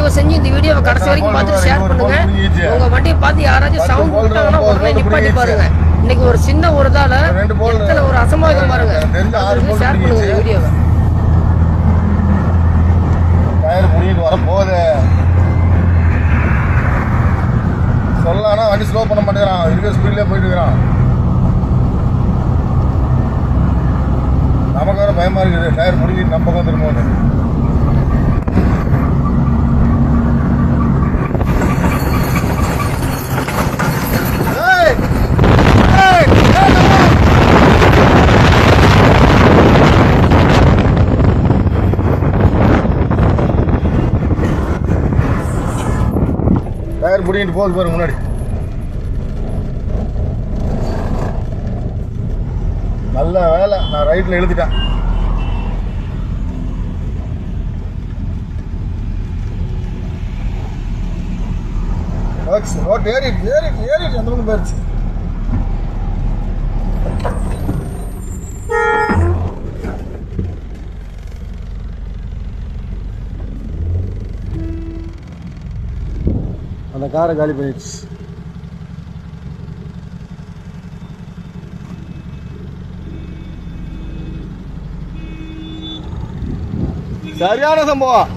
தயவு செஞ்சு இந்த வீடியோவை கடைசி வரைக்கும் பார்த்துட்டு ஷேர் பண்ணுங்க. உங்க வண்டியை பார்த்து யாராச்சும் சவுண்ட் விட்டாங்கன்னா உடனே நிப்பாட்டி பாருங்க. இன்னைக்கு ஒரு சின்ன ஒரு இதால எத்தனை ஒரு அசம்பாவிதம் பாருங்க. ஷேர் பண்ணுங்க இந்த வீடியோவை. டயர் முடிக்கிட்டு வர போகுது சொல்லலாம்னா வண்டி ஸ்லோ பண்ண மாட்டேங்கிறான். இருக்கிற ஸ்பீட்லேயே போயிட்டு இருக்கிறான். நமக்கு வேற பயமா இருக்குது. டயர் முடிக்கிட்டு நம்ம பக்கம் திரும்ப டயர் பிடிக்கிட்டு போகுது பாரு முன்னாடி. நல்ல வேலை நான் ரைட்ல எழுதிட்டேன். ரோட் ஏறிட்டு அந்த பக்கம் போயிடுச்சு. அந்த காரை காலி பண்ணிடுச்சு. சரியான சம்பவம்.